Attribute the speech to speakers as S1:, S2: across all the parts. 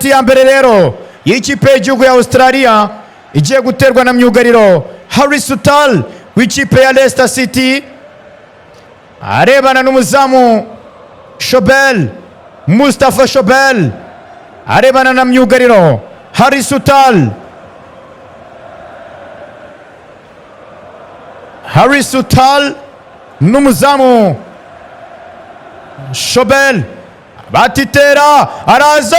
S1: penaliti ya mbere rero y'ikipe y'igihugu ya Australia igiye guterwa na myugariro Harry Sutal w'ikipe ya Leicester City, arebana n'umuzamu Shobel, Mustafa Shobel arebana na myugariro Harry Sutal. Harry Sutal n'umuzamu Shobel batitera, araza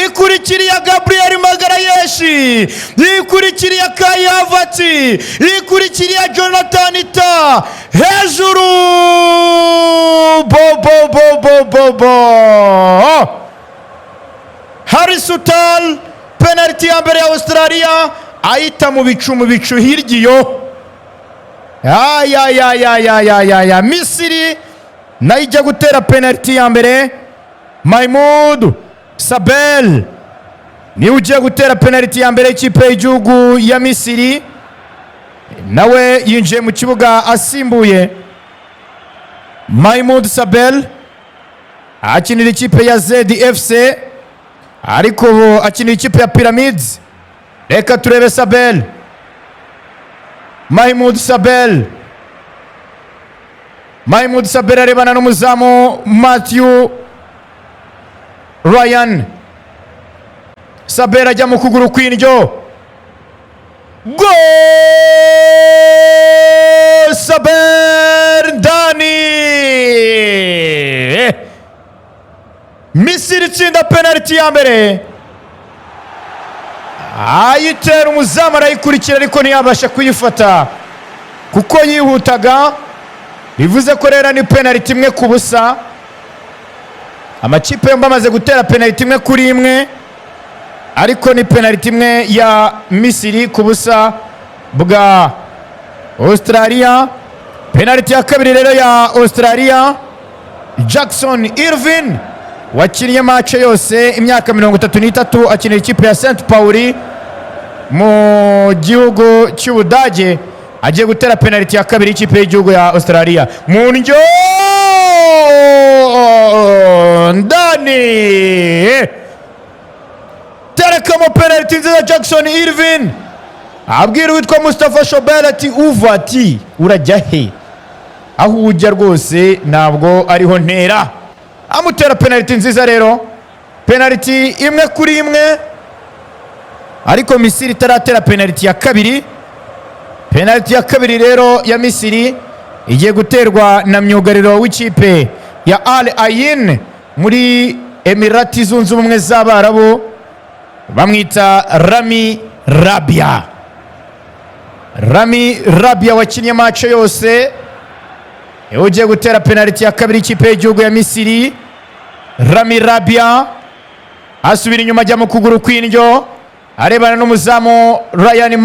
S1: ikurikiriye Gabriel Magarayeshi, ikurikiriye Kai Havertz, ikurikiriye Jonathan Tah hejuru Harry Sutal penaliti ya mbere ya Australia ayita mu bicu hirgiyo. Misiri nayo ijya gutera penaliti ya mbere. Mahmoud Sabel niwe ugiye gutera penaliti ya mbere y'ikipe y'igihugu ya Misiri, nawe yinjiye mu kibuga asimbuye. Mahmoud Sabel akinira ikipe ya ZFC ariko akinira ikipe ya Pyramids. Reka turebe Sabel. Mahmoud Sabel arebana n'umuzamu Matthew Ryan. Sabel ajya mu kuguru kw'indyo. Goal! Sabel Dani! Misiri itsinda penaliti ya mbere. Ayitera umuzamu arayikurikira ariko ntiyabasha kuyifata kuko yihutaga. Bivuze ko rero ni penaliti imwe ku busa. Amakipe yombi amaze gutera penaliti imwe kuri imwe, ariko ni penaliti imwe ya Misiri ku busa bwa Australia. Penaliti ya kabiri rero ya Australia, Jackson Irvine wakiniye match yose imyaka 33 akinira ikipe ya St Pauli mu gihugu cy'Ubudage, agiye gutera penaliti ya kabiri y'ikipe y'igihugu ya Australia. Munjo ndani terekamo penaliti nziza Jackson Irvine, abwira witwa Mustafa Shobel ati uva ati urajya he, aho ujya rwose ntabwo ariho ntera. Amutera penaliti nziza rero, penaliti imwe kuri imwe, ariko Misiri itaratera penaliti ya kabiri. Penaliti ya kabiri rero ya Misiri igiye guterwa na myugariro w'ikipe ya Al Ain muri Emirati zunze ubumwe z'Abarabu, bamwita Rami Rabia wakinnye match yose. Ugiye gutera penaliti ya kabiri ikipe y'igihugu ya Misiri. Rami Rabia asubira inyuma ajya mu kuguru kw'indyo, arebana n'umuzamu Ryan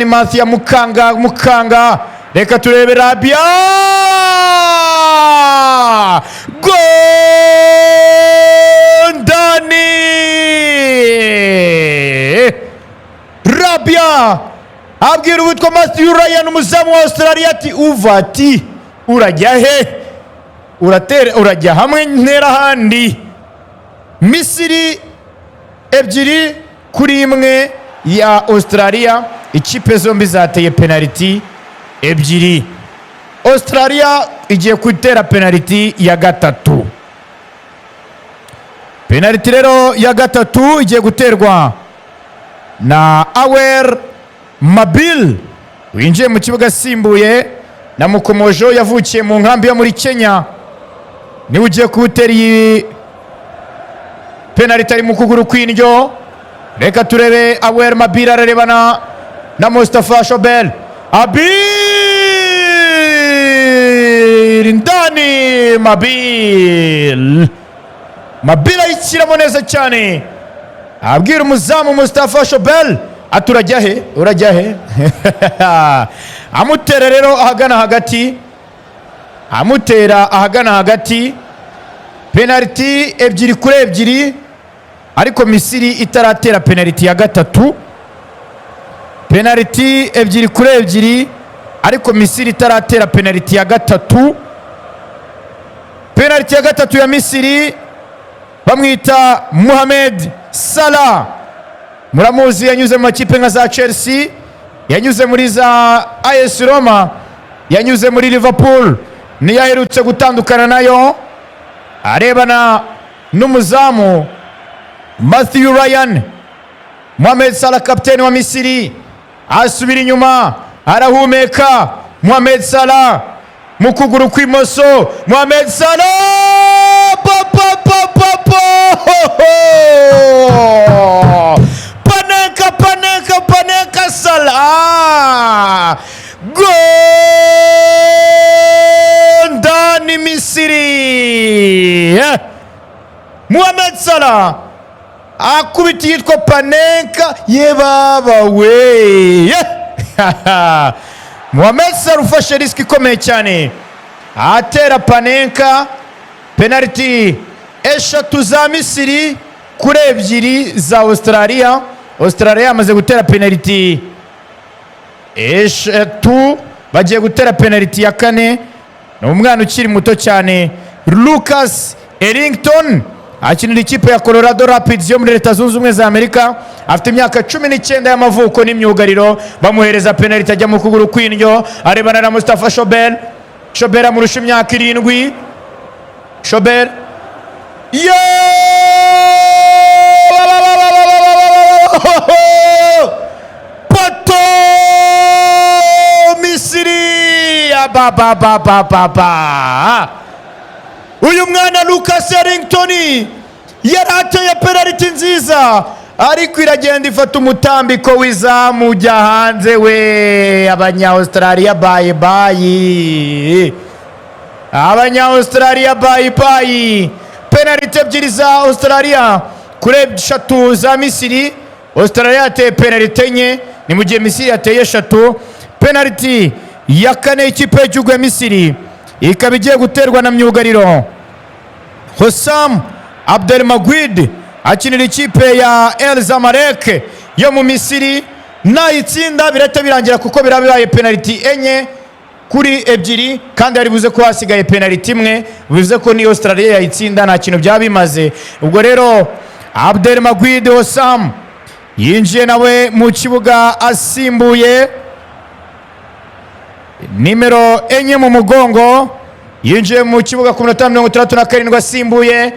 S1: Matthew mukanga. Reka turebe Rabia. Goal Dani! Rabia abwira uwitwa Matthew Ryan umuzamu wa Australia ati uva ati urajya he, urajya hamwe ntera handi. Misiri 2-1 ya Australia. Ikipe zombi zateye penaliti 2. Australia igiye gutera penaliti ya gatatu. Penaliti rero ya gatatu igiye guterwa na Awer Mabil winjiye mu kibuga asimbuye na Mukomojo yavukiye mu nkambi yo muri Kenya. Niwe ugiye kuwutera iyi penaliti ari mu kuguru kw'indyo. Reka turebe Awer Mabil ararebana na Mustafa Shobel. Ndani Mabil ayishyiramo neza cyane, abwira umuzamu Mustafa Shobel ati urajya he amutera rero ahagana hagati. Penaliti 2-2, ariko Misiri itaratera penaliti ya gatatu. Penaliti 2-2 ariko Misiri itaratera penaliti ya gatatu. Penaliti ya gatatu ya Misiri bamwita Mohamed Salah, muramuzi, yanyuze mu makipe nka za Chelsea, yanyuze muri za AS Roma, yanyuze muri Liverpool, niyo aherutse gutandukana nayo, arebana n'umuzamu Matthew Ryan. Mohamed Salah kapiteni wa Misiri asubira inyuma, arahumeka. Mohamed Salah mu kuguru kw'imoso, Mohamed Salah panenka Salah, gol ndani Misiri. Mohamed Salah akubita yitwa panenka, ye baba we. Mohamed Salah ufashe risiki ikomeye cyane, atera panenka. Penaliti eshatu za Misiri kuri ebyiri za Australia. Australia yamaze gutera penaliti eshatu, bagiye gutera penaliti ya kane. Ni umwana ukiri muto cyane, Lucas Ellington, akinira ikipe ya Colorado Rapids yo muri Leta Zunze Ubumwe za Amerika. Afite imyaka 19 y'amavuko n'imyugariro. Bamuhereza penaliti ajya mu kuguru kw'indyo, arebana na Mustafa Shobel. Shobel amurusha imyaka 7. Shobel pato Misiri. Uyu mwana Lucas Ellington yarateye penaliti nziza, ariko iragenda ifata umutambiko w'izamu ujya hanze. We Abanya-Australia bye bye, Abanya-Australia bye bye. Penaliti ebyiri za Australia kuri eshatu za Misiri. Australia yateye penaliti enye, ni mu gihe Misiri yateye eshatu. Penaliti ya kane ikipe y'igihugu ya Misiri ikaba igiye guterwa na myugariro Hossam Abdelmajid, akinira ikipe ya El Zamalek yo mu Misiri. Nayitsinda birahita birangira kuko birabaye penaliti enye kuri ebyiri, kandi ari buze ko hasigaye penaliti imwe, bivuze ko ni Australia yayitsinda nta kintu byaba bimaze. Ubwo rero Abdelmajid Hossam yinjiye nawe mu kibuga asimbuye nimero enye mu mugongo, yinjiye mu kibuga ku minota 67 asimbuye.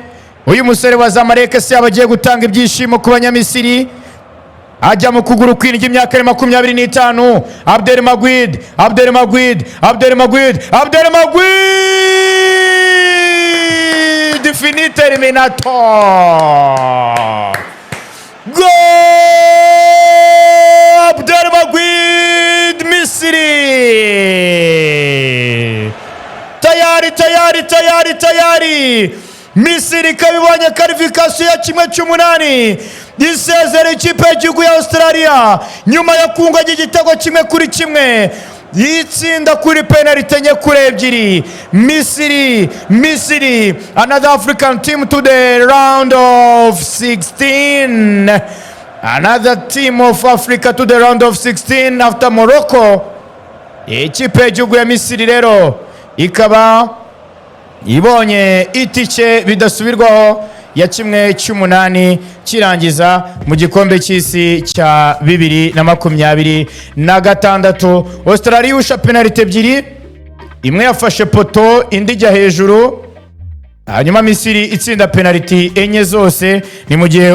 S1: Uyu musore wa Zamalek se abagiye gutanga ibyishimo ku Banyamisiri, ajya mu kuguru kw'indyo, imyaka 25. Abdelmajid fini terminato, gol Abdelmajid. Misiri tayari. Misiri kabibonye qualification ya 1/8 isezera ikipe y'igihugu ya Australia nyuma yo kungwa igitego 1-1, yitsinda kuri penaliti enye kuri ebyiri. Misiri another African team to the round of 16. Another team of Africa to the round of 16 after Morocco. Ikipe y'igihugu ya Misiri rero ikaba ibonye itike bidasubirwaho ya 1/8 kirangiza mu gikombe cy'isi cya 2026. Australia usha penaliti ebyiri, imwe yafashe poto indi ijya hejuru, hanyuma Misiri itsinda penaliti enye zose. Ni mu gihe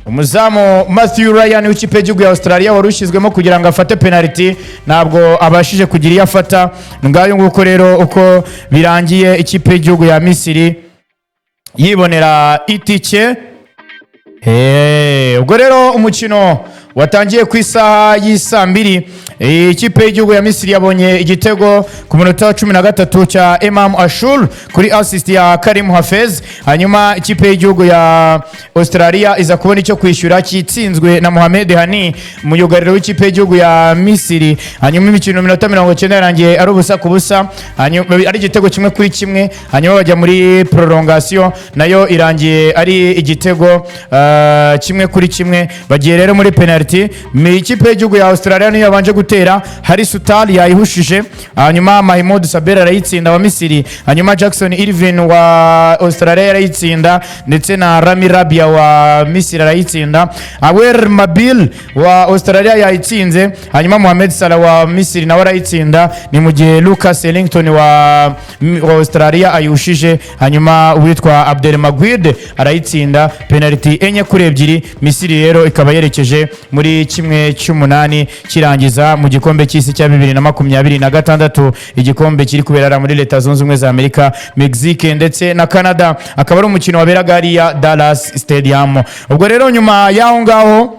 S1: umuzamu Matthew Ryan w'ikipe y'igihugu ya Australia warushyizwemo kugira ngo afate penaliti ntabwo abashije kugira iyo afata. Ngayo nguko rero uko birangiye, ikipe y'igihugu ya Misiri yibonera itike. Ubwo rero umukino watangiye ku isaha y'isa 2. Ikipe y'igihugu ya Misiri yabonye igitego ku munota wa 13 cya Imam Ashur kuri assist ya Karim Hafez. Hanyuma ikipe y'igihugu ya Australia iza kubona icyo kwishyura kitsinzwe na Mohamed Hani, umuyugariro w'ikipe y'igihugu ya Misiri. Hanyuma imikino minota 90 yarangiye ari ubusa ku busa, hanyuma ari igitego 1-1. Hanyuma bajya muri prolongation, nayo irangiye ari igitego 1-1. Bagiye rero muri penalty. Ikipe y'igihugu ya Australia niyo yabanje gutera. Hari Sutal yayihushije, hanyuma Mahmoud Saber arayitsinda wa Misiri, hanyuma Jackson Irvin wa Australia arayitsinda, ndetse na Rami Rabia wa Misiri arayitsinda. Awer Mabil wa Australia yayitsinze, hanyuma Mohamed Salah wa Misiri nawe arayitsinda, ni mu gihe Lucas Ellington wa Australia ayushije, hanyuma uwitwa Abdel Maguid arayitsinda penaliti enye kuri ebyiri. Misiri rero ikaba yerekeje muri kimwe cy'umunani kirangiza mu gikombe cy'isi cya 2026, igikombe kiri kubera muri Leta Zunze Ubumwe za Amerika, Mexique ndetse na Canada. Akaba ari umukino waberaga hariya Dallas Stadium. Ubwo rero nyuma y'aho ngaho